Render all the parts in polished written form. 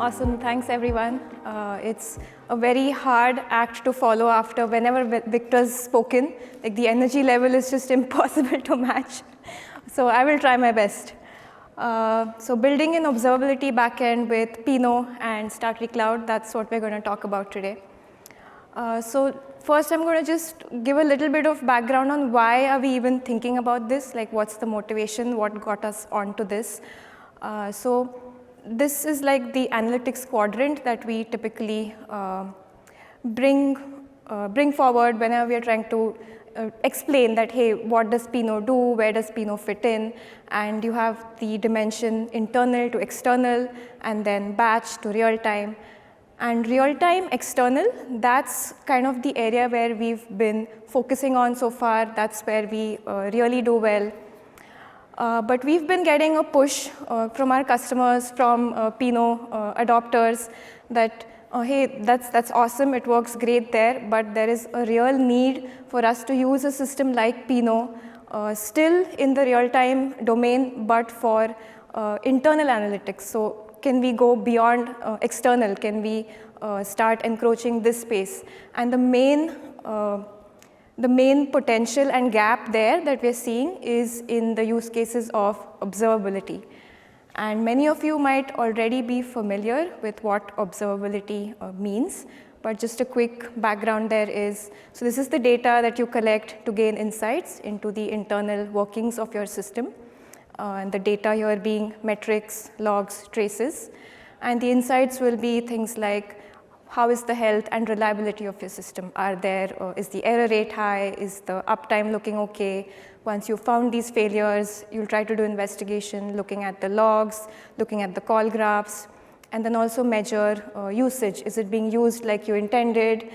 Awesome, thanks everyone. It's a very hard act to follow after whenever Victor's spoken. Like the energy level is just impossible to match. So I will try my best. So building an observability backend with Pinot and StarTree Cloud, that's what we're going to talk about today. So first I'm going to just give a little bit of background on why are we even thinking about this, like what's the motivation, what got us onto this. So this is like the analytics quadrant that we typically bring forward whenever we are trying to explain that, hey, what does Pinot do, where does Pinot fit in, and you have the dimension internal to external, and then batch to real time. And real time external, that's kind of the area where we've been focusing on so far. That's where we really do well. But we've been getting a push from our customers, from Pinot adopters that, hey, that's awesome, it works great there, but there is a real need for us to use a system like Pinot still in the real-time domain, but for internal analytics. So can we go beyond external? Can we start encroaching this space? And the main potential and gap there that we're seeing is in the use cases of observability. And many of you might already be familiar with what observability means, but just a quick background there is, so this is the data that you collect to gain insights into the internal workings of your system. And the data here being metrics, logs, traces. And the insights will be things like, how is the health and reliability of your system? Is the error rate high? Is the uptime looking okay? Once you've found these failures, you'll try to do investigation, looking at the logs, looking at the call graphs, and then also measure usage. Is it being used like you intended?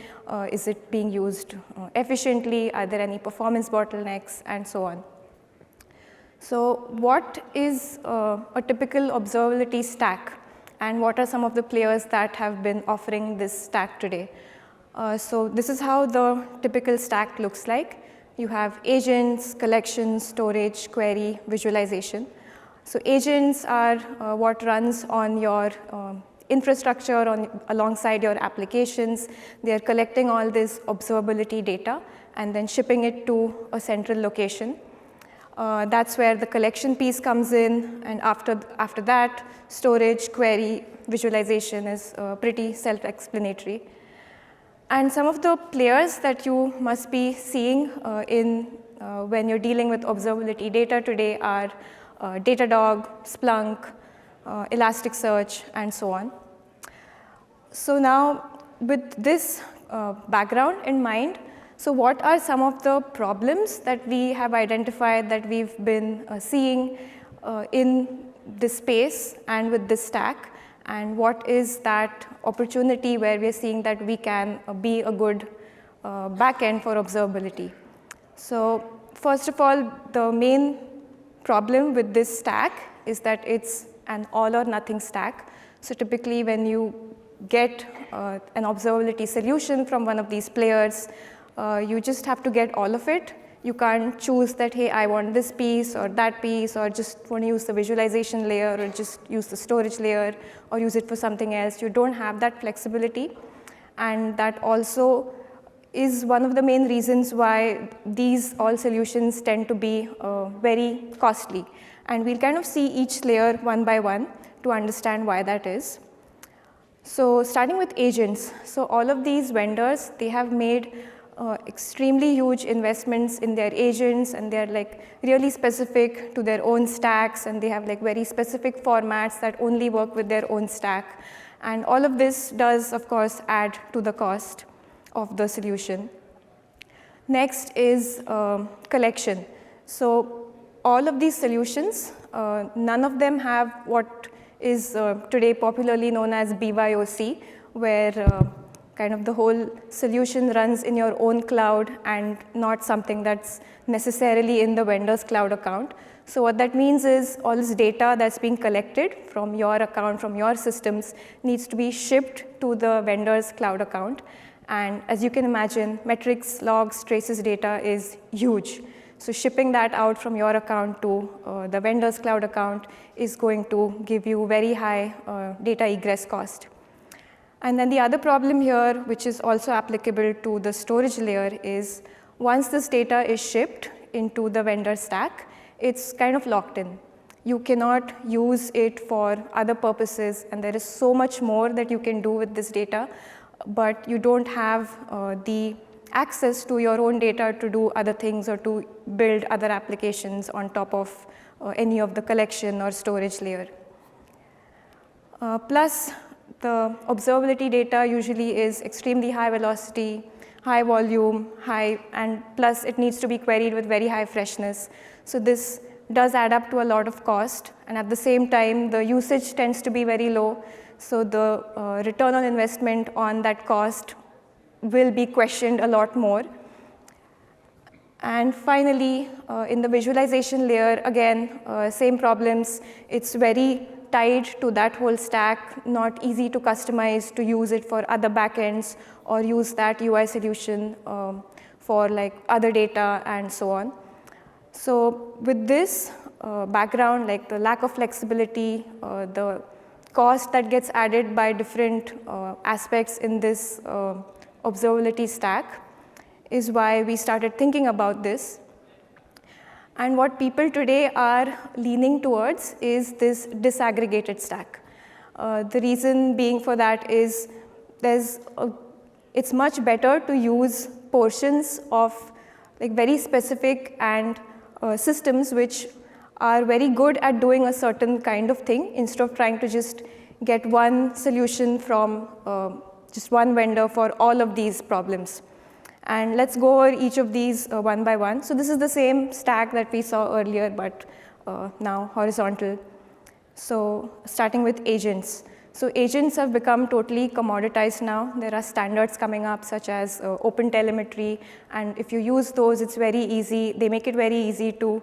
Is it being used efficiently? Are there any performance bottlenecks? And so on. So what is a typical observability stack? And what are some of the players that have been offering this stack today? So this is how the typical stack looks like. You have agents, collections, storage, query, visualization. So agents are what runs on your infrastructure alongside your applications. They are collecting all this observability data and then shipping it to a central location. That's where the collection piece comes in, and after that, storage, query, visualization is pretty self-explanatory. And some of the players that you must be seeing when you're dealing with observability data today are Datadog, Splunk, Elasticsearch, and so on. So now, with this background in mind, so what are some of the problems that we have identified that we've been seeing in this space and with this stack? And what is that opportunity where we're seeing that we can be a good backend for observability? So first of all, the main problem with this stack is that it's an all or nothing stack. So typically when you get an observability solution from one of these players, you just have to get all of it. You can't choose that, hey, I want this piece or that piece, or just want to use the visualization layer, or just use the storage layer, or use it for something else. You don't have that flexibility. And that also is one of the main reasons why these all solutions tend to be very costly. And we'll kind of see each layer one by one to understand why that is. So starting with agents. So all of these vendors, they have made extremely huge investments in their agents, and they're like really specific to their own stacks, and they have like very specific formats that only work with their own stack. And all of this does, of course, add to the cost of the solution. Next is collection. So all of these solutions, none of them have what is today popularly known as BYOC, where kind of the whole solution runs in your own cloud and not something that's necessarily in the vendor's cloud account. So what that means is all this data that's being collected from your account, from your systems, needs to be shipped to the vendor's cloud account. And as you can imagine, metrics, logs, traces data is huge. So shipping that out from your account to the vendor's cloud account is going to give you very high data egress cost. And then the other problem here, which is also applicable to the storage layer, is once this data is shipped into the vendor stack, it's kind of locked in. You cannot use it for other purposes, and there is so much more that you can do with this data, but you don't have the access to your own data to do other things or to build other applications on top of any of the collection or storage layer. Plus, the observability data usually is extremely high velocity, high volume, and plus it needs to be queried with very high freshness. So this does add up to a lot of cost, and at the same time, the usage tends to be very low, so the return on investment on that cost will be questioned a lot more. And finally, in the visualization layer, again, same problems. It's very tied to that whole stack, not easy to customize to use it for other backends or use that UI solution for like other data and so on. So with this background, like the lack of flexibility, the cost that gets added by different aspects in this observability stack is why we started thinking about this. And what people today are leaning towards is this disaggregated stack. The reason being for that is it's much better to use portions of like very specific and systems which are very good at doing a certain kind of thing instead of trying to just get one solution from just one vendor for all of these problems. And let's go over each of these one by one. So this is the same stack that we saw earlier, but now horizontal. So starting with agents. So agents have become totally commoditized now. There are standards coming up such as OpenTelemetry, and if you use those, it's very easy. They make it very easy to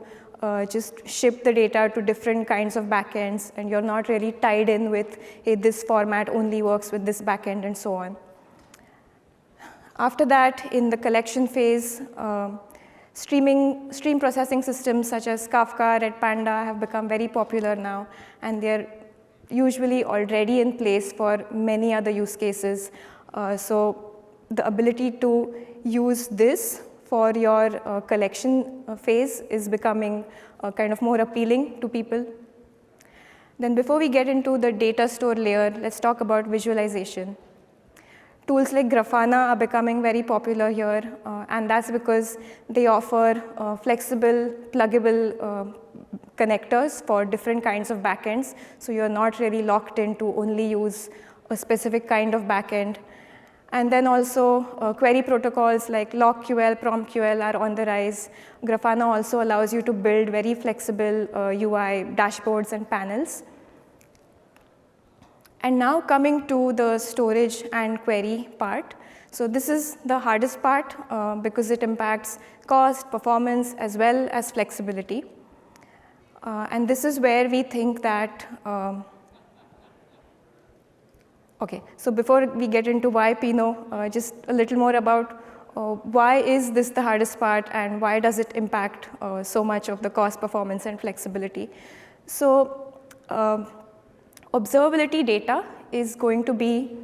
just ship the data to different kinds of backends, and you're not really tied in with, hey, this format only works with this backend and so on. After that, in the collection phase, stream processing systems such as Kafka, Red Panda have become very popular now, and they're usually already in place for many other use cases. So the ability to use this for your collection phase is becoming kind of more appealing to people. Then before we get into the data store layer, let's talk about visualization. Tools like Grafana are becoming very popular here, and that's because they offer flexible, pluggable connectors for different kinds of backends, so you're not really locked in to only use a specific kind of backend. And then also query protocols like LockQL, PromptQL are on the rise. Grafana also allows you to build very flexible UI dashboards and panels. And now coming to the storage and query part. So this is the hardest part because it impacts cost, performance, as well as flexibility. And this is where we think that, okay, so before we get into why Pinot, just a little more about why is this the hardest part and why does it impact so much of the cost, performance, and flexibility. So observability data is going to be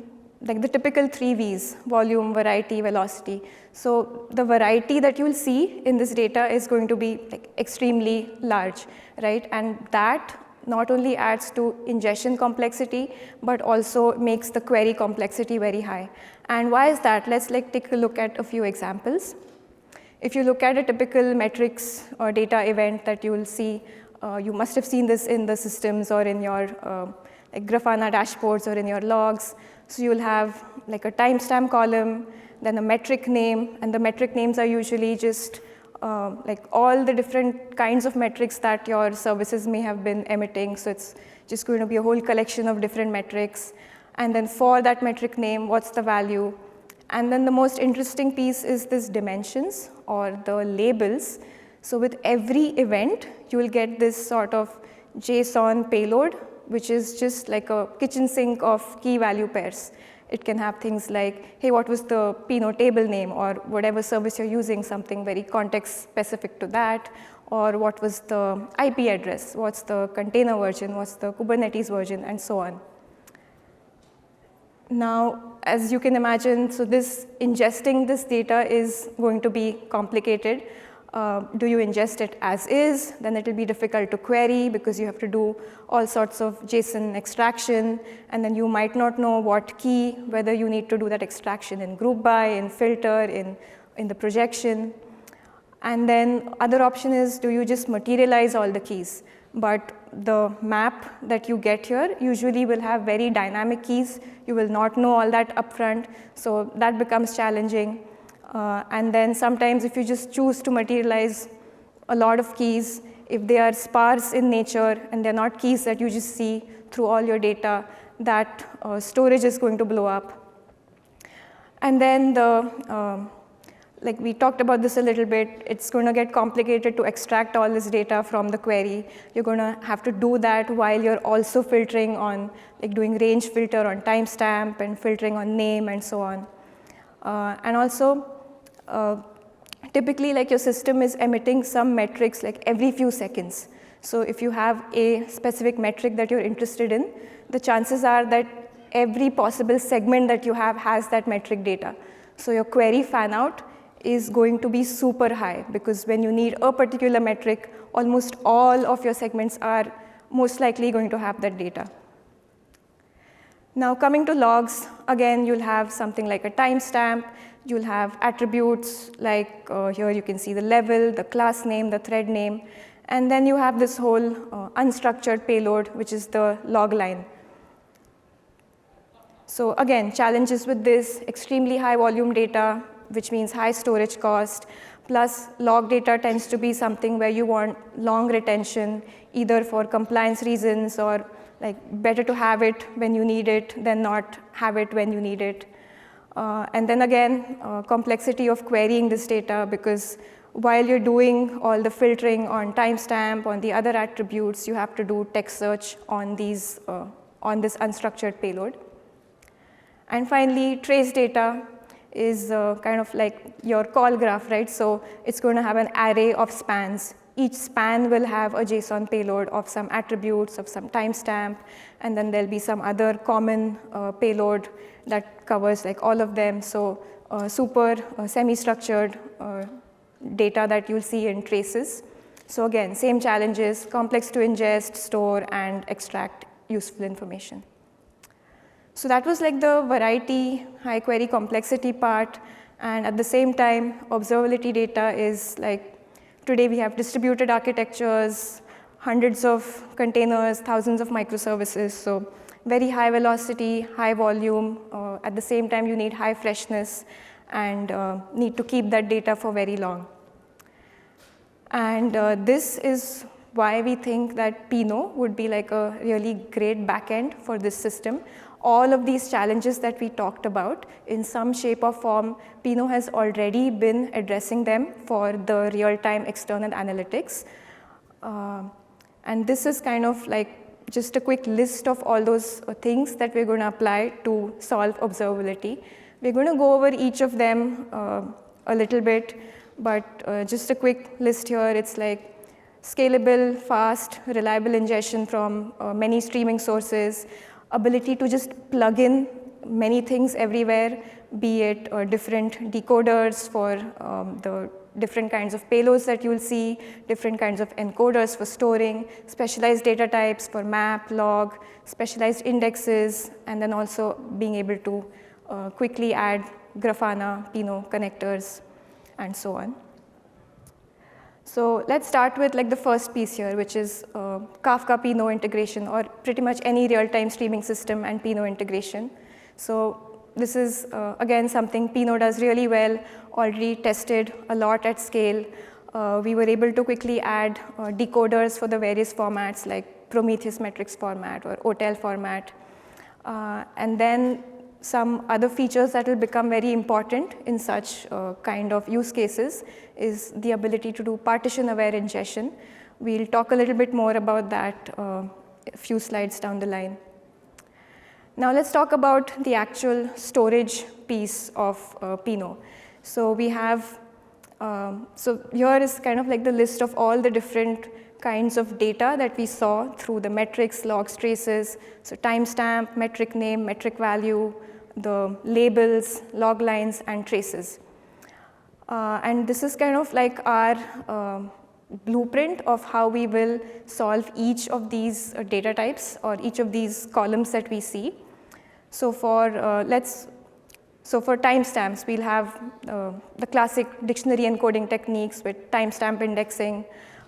like the typical 3 V's, volume, variety, velocity. So the variety that you'll see in this data is going to be like extremely large, right? And that not only adds to ingestion complexity, but also makes the query complexity very high. And why is that? Let's like take a look at a few examples. If you look at a typical metrics or data event that you will see, you must have seen this in the systems or in your like Grafana dashboards or in your logs. So you'll have like a timestamp column, then a metric name, and the metric names are usually just like all the different kinds of metrics that your services may have been emitting. So it's just going to be a whole collection of different metrics. And then for that metric name, what's the value? And then the most interesting piece is this dimensions or the labels. So with every event, you will get this sort of JSON payload, which is just like a kitchen sink of key value pairs, It can have things like, hey, what was the Pinot table name, or whatever service you're using, something very context specific to that, or what was the IP address, what's the container version, what's the Kubernetes version, and so on. Now, as you can imagine, so ingesting this data is going to be complicated. Do you ingest it as is? Then it will be difficult to query because you have to do all sorts of JSON extraction, and then you might not know what key, whether you need to do that extraction in group by, in filter, in the projection. And then other option is, do you just materialize all the keys? But the map that you get here usually will have very dynamic keys. You will not know all that upfront, so that becomes challenging. And then sometimes if you just choose to materialize a lot of keys, if they are sparse in nature and they're not keys that you just see through all your data, that storage is going to blow up. And then like we talked about this a little bit, it's going to get complicated to extract all this data from the query. You're going to have to do that while you're also filtering on, like doing range filter on timestamp and filtering on name and so on. And also, typically, like your system is emitting some metrics like every few seconds. So if you have a specific metric that you're interested in, the chances are that every possible segment that you have has that metric data. So your query fan out is going to be super high, because when you need a particular metric, almost all of your segments are most likely going to have that data. Now coming to logs, again, you'll have something like a timestamp. You'll have attributes like here you can see the level, the class name, the thread name, and then you have this whole unstructured payload, which is the log line. So again, challenges with this: extremely high volume data, which means high storage cost, plus log data tends to be something where you want long retention, either for compliance reasons or like better to have it when you need it than not have it when you need it. And then again, complexity of querying this data, because while you're doing all the filtering on timestamp, on the other attributes, you have to do text search on these on this unstructured payload. And finally, trace data is kind of like your call graph, right? So it's going to have an array of spans. Each span will have a JSON payload of some attributes, of some timestamp, and then there'll be some other common payload that covers like all of them. So super semi-structured data that you'll see in traces. So again, same challenges: complex to ingest, store, and extract useful information. So that was like the variety, high query complexity part. And at the same time, observability data is like, today we have distributed architectures, hundreds of containers, thousands of microservices. So very high velocity, high volume. At the same time, you need high freshness and need to keep that data for very long. And this is why we think that Pinot would be like a really great backend for this system. All of these challenges that we talked about, in some shape or form, Pinot has already been addressing them for the real-time external analytics. And this is kind of like just a quick list of all those things that we're going to apply to solve observability. We're going to go over each of them a little bit, but just a quick list here. It's like scalable, fast, reliable ingestion from many streaming sources, ability to just plug in many things everywhere, be it different decoders for the different kinds of payloads that you'll see, different kinds of encoders for storing, specialized data types for map, log, specialized indexes, and then also being able to quickly add Grafana, Pinot connectors, and so on. So let's start with like the first piece here, which is Kafka Pinot integration, or pretty much any real-time streaming system and Pinot integration. So this is, again, something Pinot does really well, already tested a lot at scale. We were able to quickly add decoders for the various formats like Prometheus metrics format or OTel format. And then some other features that will become very important in such kind of use cases is the ability to do partition-aware ingestion. We'll talk a little bit more about that a few slides down the line. Now let's talk about the actual storage piece of Pinot. So we have, so here is kind of like the list of all the different kinds of data that we saw through the metrics, logs, traces, so timestamp, metric name, metric value, the labels, log lines, and traces. And this is kind of like our blueprint of how we will solve each of these data types or each of these columns that we see. So for timestamps, we'll have the classic dictionary encoding techniques with timestamp indexing.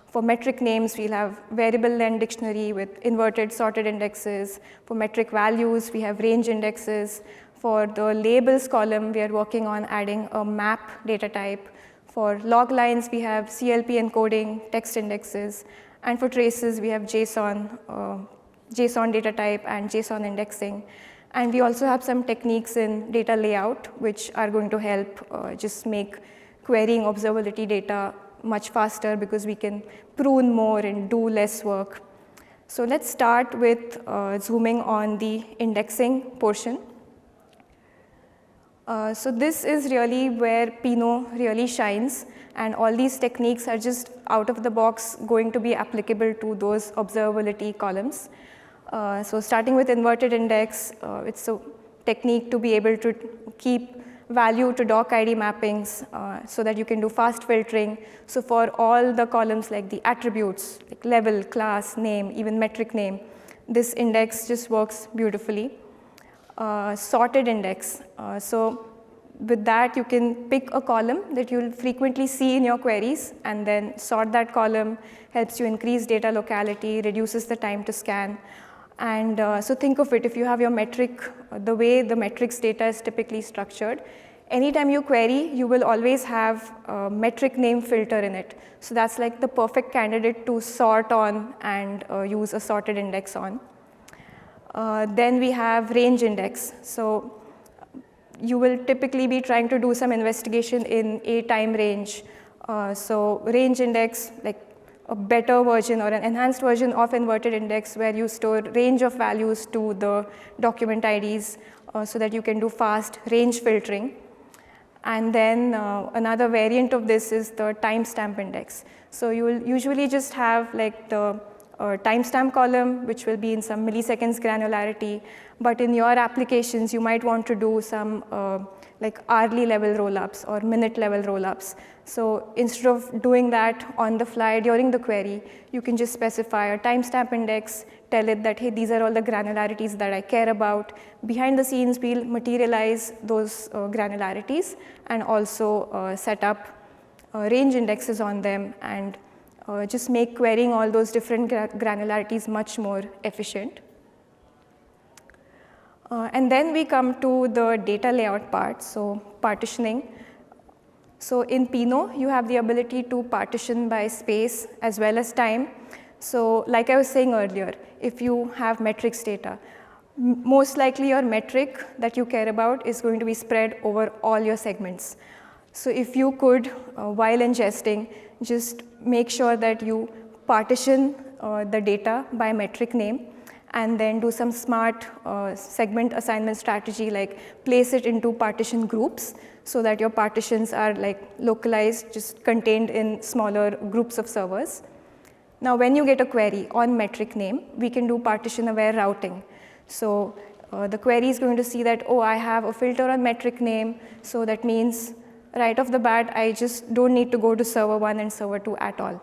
For metric names, we'll have variable length dictionary with inverted sorted indexes. For metric values, we have range indexes. For the labels column, we are working on adding a map data type. For log lines, we have CLP encoding, text indexes. And for traces, we have JSON data type and JSON indexing. And we also have some techniques in data layout, which are going to help just make querying observability data much faster because we can prune more and do less work. So let's start with zooming on the indexing portion. So this is really where Pinot really shines, and all these techniques are just out of the box going to be applicable to those observability columns. So starting with inverted index, it's a technique to be able to keep value to doc ID mappings so that you can do fast filtering. So for all the columns like the attributes, like level, class, name, even metric name, this index just works beautifully. Sorted index. So with that, you can pick a column that you'll frequently see in your queries and then sort that column, helps you increase data locality, reduces the time to scan. And so think of it, if you have your metric, the way the metrics data is typically structured, anytime you query, you will always have a metric name filter in it. So that's like the perfect candidate to sort on and use a sorted index on. Then we have range index. So you will typically be trying to do some investigation in a time range. So range index, like a better version or an enhanced version of inverted index where you store range of values to the document IDs so that you can do fast range filtering. And then another variant of this is the timestamp index. So you will usually just have like the timestamp column, which will be in some milliseconds granularity. But in your applications, you might want to do some like hourly level rollups or minute level rollups. So instead of doing that on the fly during the query, you can just specify a timestamp index, tell it that, hey, these are all the granularities that I care about. Behind the scenes, we'll materialize those granularities and also set up range indexes on them and just make querying all those different granularities much more efficient. And then we come to the data layout part, so partitioning. So in Pinot, you have the ability to partition by space as well as time. So like I was saying earlier, if you have metrics data, most likely your metric that you care about is going to be spread over all your segments. So if you could, while ingesting, just make sure that you partition the data by metric name and then do some smart segment assignment strategy, like place it into partition groups so that your partitions are like localized, just contained in smaller groups of servers. Now, when you get a query on metric name, we can do partition-aware routing. So the query is going to see that, oh, I have a filter on metric name, so that means right off the bat, I just don't need to go to server 1 and server 2 at all.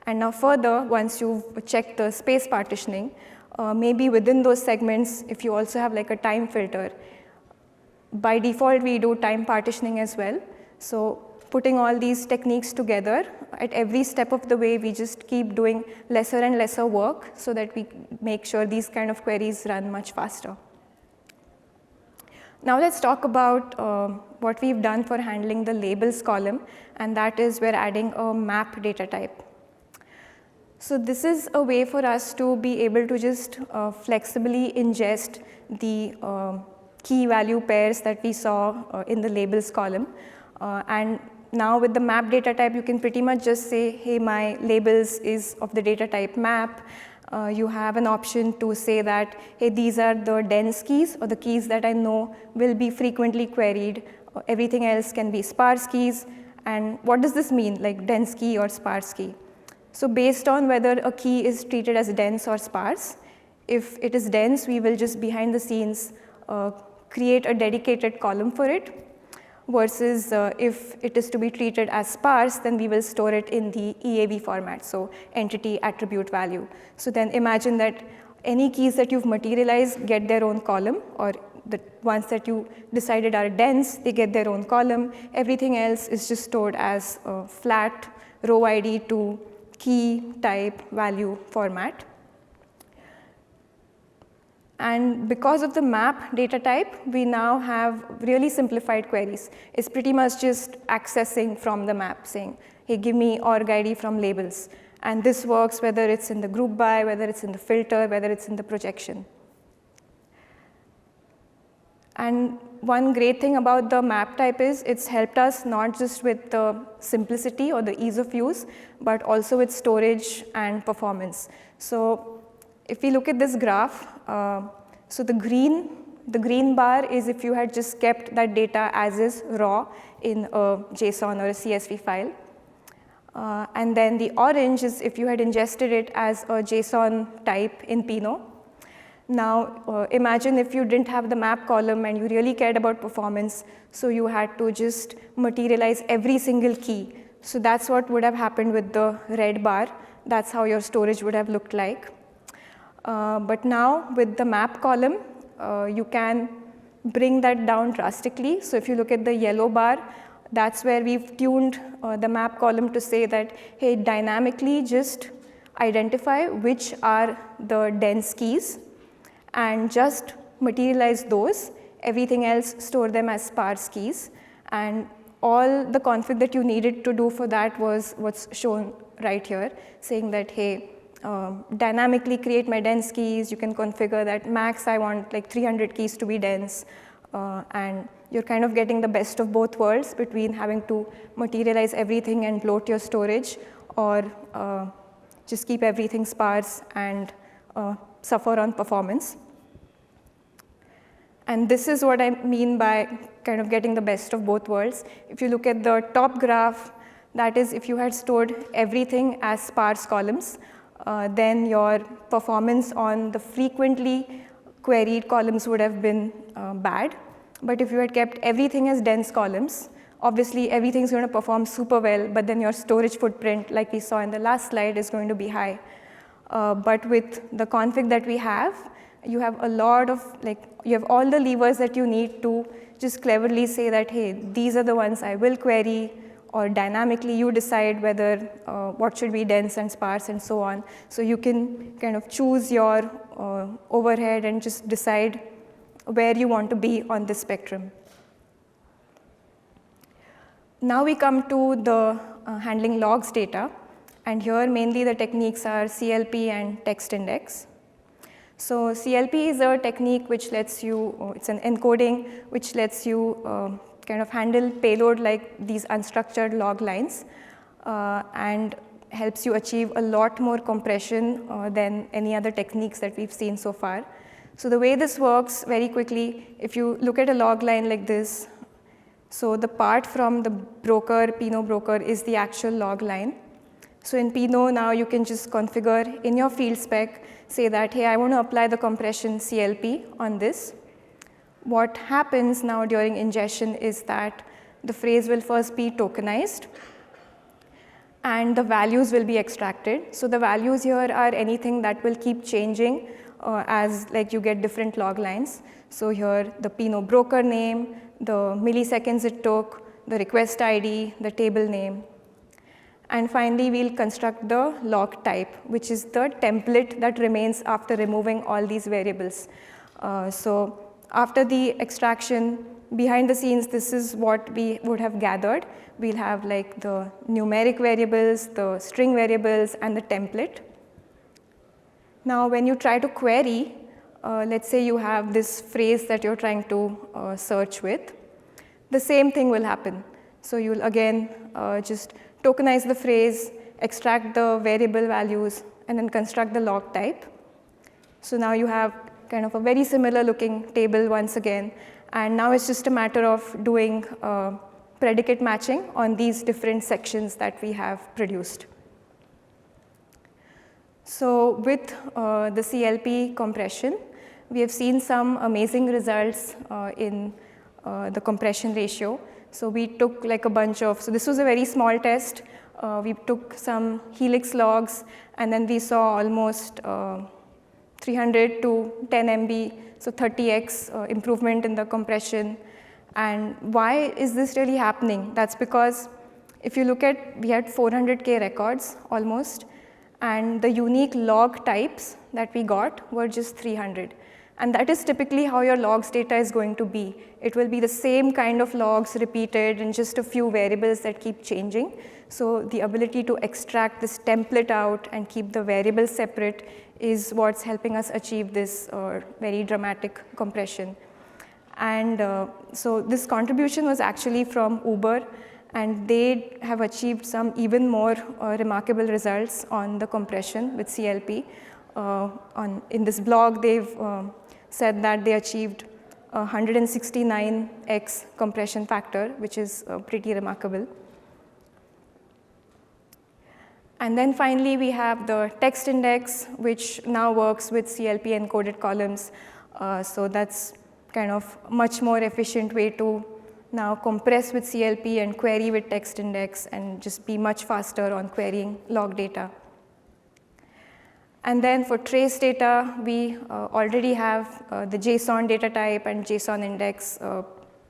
And now further, once you've checked the space partitioning, maybe within those segments, if you also have like a time filter, by default, we do time partitioning as well. So putting all these techniques together, at every step of the way, we just keep doing lesser and lesser work so that we make sure these kind of queries run much faster. Now let's talk about what we've done for handling the labels column, and that is we're adding a map data type. So this is a way for us to be able to just flexibly ingest the key value pairs that we saw in the labels column. And now with the map data type, you can pretty much just say, hey, my labels is of the data type map, you have an option to say that, hey, these are the dense keys or the keys that I know will be frequently queried. Everything else can be sparse keys. And what does this mean, like dense key or sparse key? So based on whether a key is treated as dense or sparse, if it is dense, we will just behind the scenes create a dedicated column for it, versus if it is to be treated as sparse, then we will store it in the EAV format, so entity attribute value. So then imagine that any keys that you've materialized get their own column, or the ones that you decided are dense, they get their own column. Everything else is just stored as a flat row ID to key type value format. And because of the map data type, we now have really simplified queries. It's pretty much just accessing from the map, saying, hey, give me org ID from labels. And this works whether it's in the group by, whether it's in the filter, whether it's in the projection. And one great thing about the map type is it's helped us not just with the simplicity or the ease of use, but also with storage and performance. So if we look at this graph, so the green bar is if you had just kept that data as is raw in a JSON or a CSV file. And then the orange is if you had ingested it as a JSON type in Pinot. Now, imagine if you didn't have the map column and you really cared about performance, so you had to just materialize every single key. So that's what would have happened with the red bar. That's how your storage would have looked like. But now with the map column, you can bring that down drastically. So if you look at the yellow bar, that's where we've tuned the map column to say that, hey, dynamically just identify which are the dense keys and just materialize those. Everything else, store them as sparse keys. And all the config that you needed to do for that was what's shown right here, saying that, hey, dynamically create my dense keys. You can configure that max I want like 300 keys to be dense. And you're kind of getting the best of both worlds between having to materialize everything and bloat your storage, or just keep everything sparse and suffer on performance. And this is what I mean by kind of getting the best of both worlds. If you look at the top graph, that is if you had stored everything as sparse columns, then your performance on the frequently queried columns would have been bad. But if you had kept everything as dense columns, obviously everything's going to perform super well, but then your storage footprint, like we saw in the last slide, is going to be high. But with the config that we have, you have a lot of, you have all the levers that you need to just cleverly say that, hey, these are the ones I will query, or dynamically you decide whether what should be dense and sparse and so on. So you can kind of choose your overhead and just decide where you want to be on this spectrum. Now we come to the handling logs data. And here mainly the techniques are CLP and text index. So CLP is a technique which lets you, it's an encoding which lets you kind of handle payload like these unstructured log lines and helps you achieve a lot more compression than any other techniques that we've seen so far. So the way this works very quickly, if you look at a log line like this, so the part from the broker, Pinot broker, is the actual log line. So in Pinot now you can just configure in your field spec, say that, hey, I want to apply the compression CLP on this. What happens now during ingestion is that the phrase will first be tokenized and the values will be extracted. So the values here are anything that will keep changing as like you get different log lines. So here the Pinot broker name, the milliseconds it took, the request ID, the table name. And finally, we'll construct the log type, which is the template that remains after removing all these variables. So after the extraction, behind the scenes, this is what we would have gathered. We'll have like the numeric variables, the string variables, and the template. Now, when you try to query, let's say you have this phrase that you're trying to search with, the same thing will happen. So you'll again just tokenize the phrase, extract the variable values, and then construct the log type. So now you have kind of a very similar looking table once again. And now it's just a matter of doing predicate matching on these different sections that we have produced. So with the CLP compression, we have seen some amazing results in the compression ratio. So we took like a bunch of, so this was a very small test. We took some helix logs, and then we saw almost 300 to 10 MB, so 30x improvement in the compression. And why is this really happening? That's because if you look at, we had 400K records almost, and the unique log types that we got were just 300. And that is typically how your logs data is going to be. It will be the same kind of logs repeated in just a few variables that keep changing. So the ability to extract this template out and keep the variables separate is what's helping us achieve this very dramatic compression. And so this contribution was actually from Uber, and they have achieved some even more remarkable results on the compression with CLP. In this blog, they've said that they achieved 169x compression factor, which is pretty remarkable. And then finally, we have the text index, which now works with CLP encoded columns. So that's kind of much more efficient way to now compress with CLP and query with text index and just be much faster on querying log data. And then for trace data, we already have the JSON data type and JSON index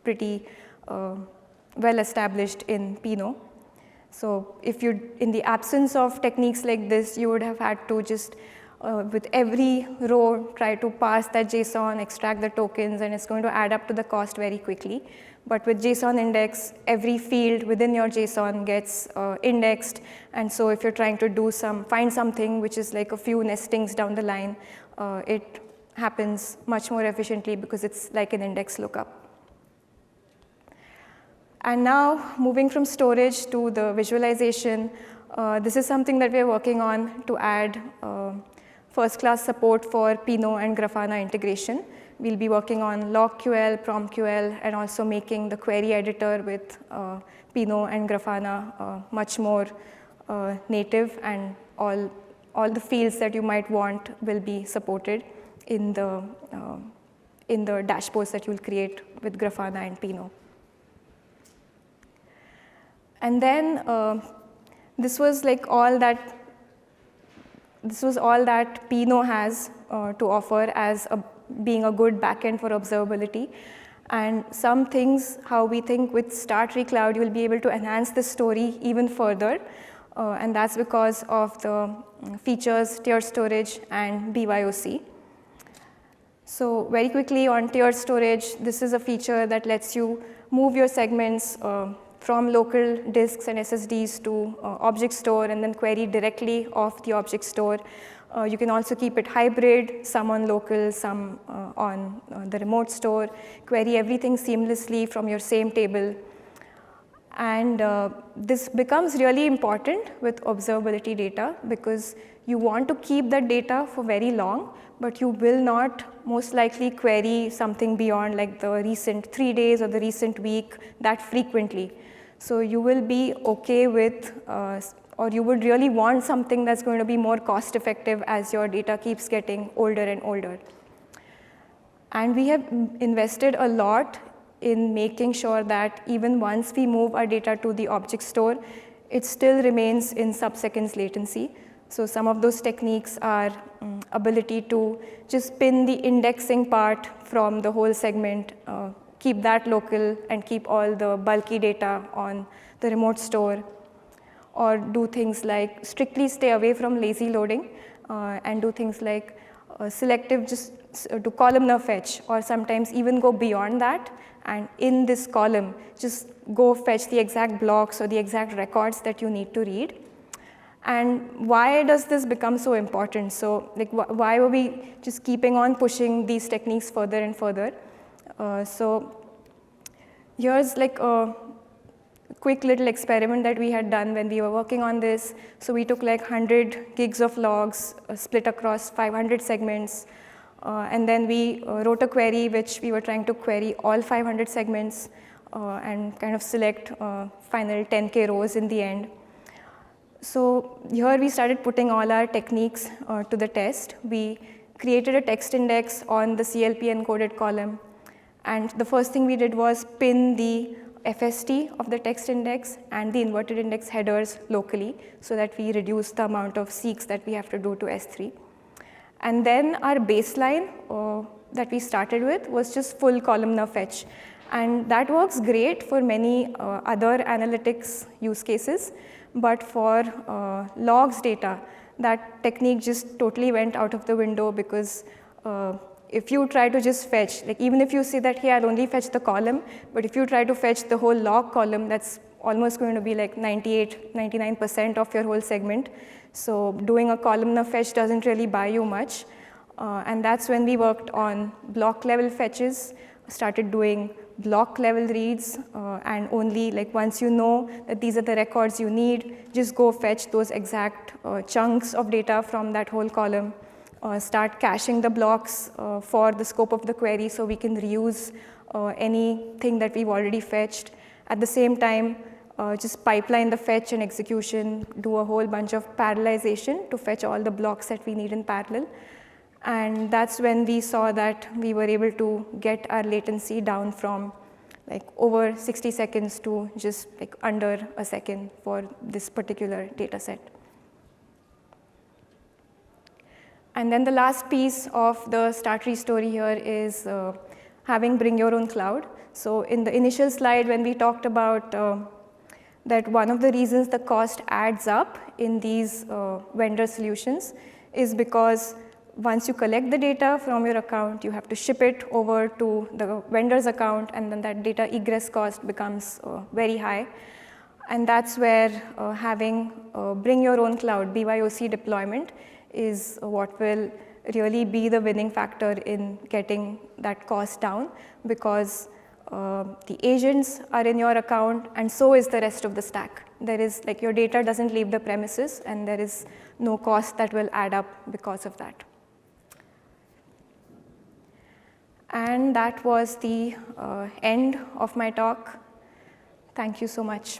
pretty well established in Pinot. So if you, in the absence of techniques like this, you would have had to just, with every row, try to parse that JSON, extract the tokens, and it's going to add up to the cost very quickly. But with JSON index, every field within your JSON gets indexed. And so if you're trying to find something which is like a few nestings down the line, it happens much more efficiently because it's like an index lookup. And now, moving from storage to the visualization, this is something that we're working on to add first-class support for Pinot and Grafana integration. We'll be working on LogQL, PromQL, and also making the query editor with Pinot and Grafana much more native, and all the fields that you might want will be supported in the dashboards that you'll create with Grafana and Pinot. And then this was all that Pinot has to offer as being a good backend for observability. And some things, how we think with StarTree Cloud, you will be able to enhance this story even further. And that's because of the features, tiered storage, and BYOC. So very quickly on tiered storage, this is a feature that lets you move your segments from local disks and SSDs to object store and then query directly off the object store. You can also keep it hybrid, some on local, some on the remote store, query everything seamlessly from your same table. And this becomes really important with observability data because you want to keep that data for very long, but you will not most likely query something beyond like the recent 3 days or the recent week that frequently. So you will be okay with, or you would really want something that's going to be more cost effective as your data keeps getting older and older. And we have invested a lot in making sure that even once we move our data to the object store, it still remains in sub-seconds latency. So some of those techniques are ability to just pin the indexing part from the whole segment, keep that local, and keep all the bulky data on the remote store, or do things like strictly stay away from lazy loading, and do things like selective just to columnar fetch, or sometimes even go beyond that, and in this column, just go fetch the exact blocks or the exact records that you need to read. And why does this become so important? So why are we just keeping on pushing these techniques further and further? So here's like a quick little experiment that we had done when we were working on this. So we took like 100 gigs of logs, split across 500 segments, and then we wrote a query which we were trying to query all 500 segments and kind of select final 10K rows in the end. So here we started putting all our techniques to the test. We created a text index on the CLP encoded column. And the first thing we did was pin the FST of the text index and the inverted index headers locally so that we reduce the amount of seeks that we have to do to S3. And then our baseline that we started with was just full columnar fetch. And that works great for many other analytics use cases. But for logs data, that technique just totally went out of the window because if you try to just fetch, like even if you say that, hey, I'll only fetch the column, but if you try to fetch the whole log column, that's almost going to be like 98, 99% of your whole segment. So doing a columnar fetch doesn't really buy you much. And that's when we worked on block level fetches, started doing block level reads, and only like once you know that these are the records you need, just go fetch those exact chunks of data from that whole column. Start caching the blocks for the scope of the query so we can reuse anything that we've already fetched. At the same time, just pipeline the fetch and execution, do a whole bunch of parallelization to fetch all the blocks that we need in parallel. And that's when we saw that we were able to get our latency down from like over 60 seconds to just like under a second for this particular data set. And then the last piece of the StarTree story here is having bring your own cloud. So in the initial slide when we talked about that one of the reasons the cost adds up in these vendor solutions is because once you collect the data from your account, you have to ship it over to the vendor's account, and then that data egress cost becomes very high. And that's where having bring your own cloud, BYOC deployment, is what will really be the winning factor in getting that cost down, because the agents are in your account and so is the rest of the stack. There is like your data doesn't leave the premises and there is no cost that will add up because of that. And that was the end of my talk. Thank you so much.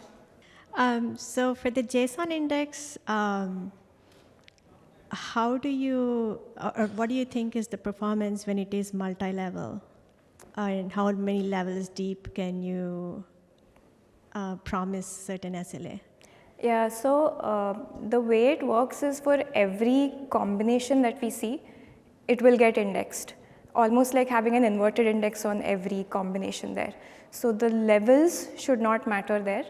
So for the JSON index, how do you, or what do you think is the performance when it is multi-level? And how many levels deep can you promise certain SLA? Yeah, so the way it works is for every combination that we see, it will get indexed. Almost like having an inverted index on every combination there. So the levels should not matter there.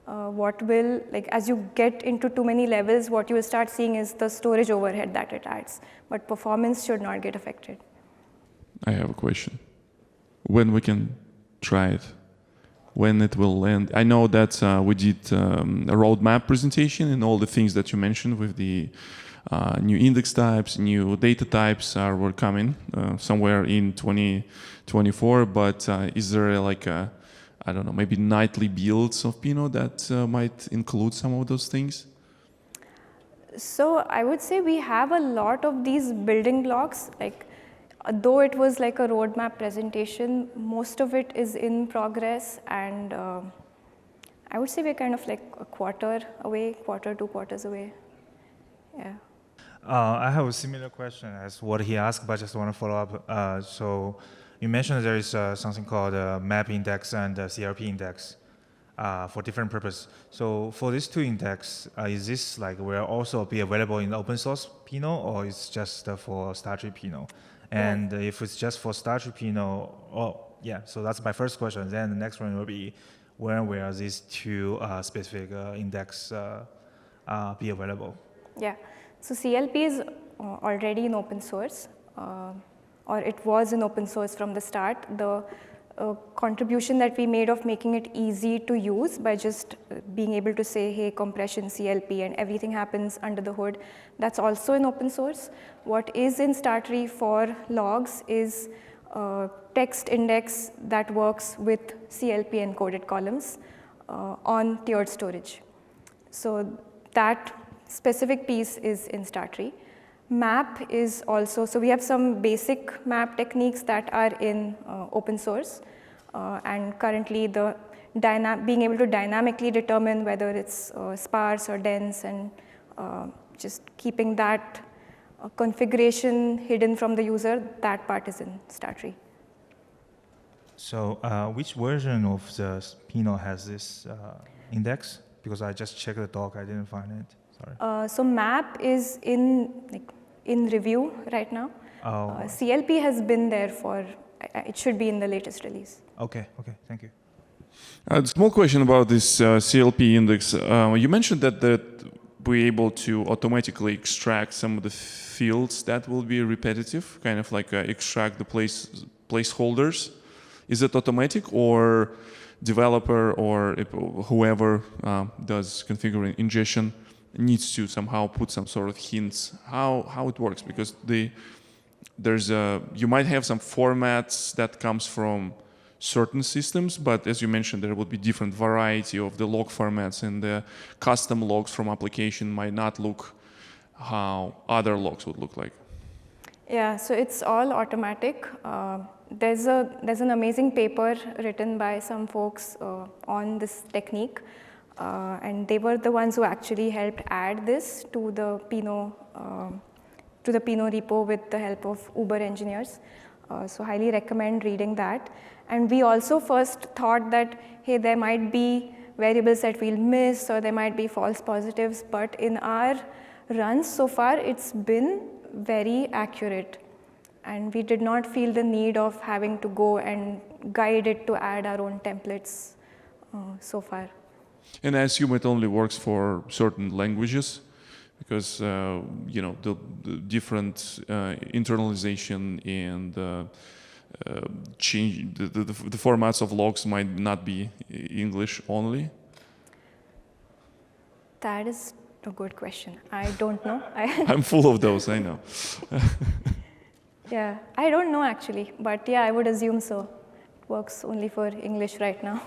What will, like as you get into too many levels, what you will start seeing is the storage overhead that it adds. But performance should not get affected. I have a question. When we can try it? When it will land? I know that we did a roadmap presentation and all the things that you mentioned with the new index types, new data types were coming somewhere in 2024, but is there like a, I don't know, maybe nightly builds of Pinot that might include some of those things? So I would say we have a lot of these building blocks, like though it was like a roadmap presentation, most of it is in progress, and I would say we're kind of like a quarter away, quarter, 2 quarters away. Yeah. I have a similar question as what he asked, but I just want to follow up. So you mentioned there is something called a map index and a CLP index for different purposes. So for these two index, is this like will also be available in open source Pinot, or it's just for StarTree Pinot? And if it's just for StarTree Pinot, yeah, so that's my first question. Then the next one will be, when will these two specific index be available? Yeah. So CLP is already in open source, or it was in open source from the start. The contribution that we made of making it easy to use by just being able to say, hey, compression CLP, and everything happens under the hood, that's also in open source. What is in StarTree for logs is text index that works with CLP encoded columns. on tiered storage. So that specific piece is in StarTree. Map is also, so we have some basic map techniques that are in open source, and currently the being able to dynamically determine whether it's sparse or dense, and just keeping that configuration hidden from the user, that part is in StarTree. So which version of the Pinot has this index? Because I just checked the doc, I didn't find it. Sorry. So map is in review right now. Oh. CLP has been there for, it should be in the latest release. Okay, thank you. Small question about this CLP index. You mentioned that we're able to automatically extract some of the fields that will be repetitive, kind of like extract the placeholders. Is it automatic, or developer or whoever does configuring ingestion needs to somehow put some sort of hints how it works? Because you might have some formats that comes from certain systems, but as you mentioned, there would be different variety of the log formats, and the custom logs from application might not look how other logs would look like. Yeah, so it's all automatic. There's an amazing paper written by some folks on this technique, and they were the ones who actually helped add this to the Pinot repo with the help of Uber engineers. So highly recommend reading that. And we also first thought that, hey, there might be variables that we'll miss, or there might be false positives, but in our runs so far, it's been very accurate. And we did not feel the need of having to go and guide it to add our own templates so far. And I assume it only works for certain languages, because the different internalization and change the formats of logs might not be English only. That is a good question. I don't know. I'm full of those, I know. Yeah, I don't know actually, but yeah, I would assume so. It works only for English right now.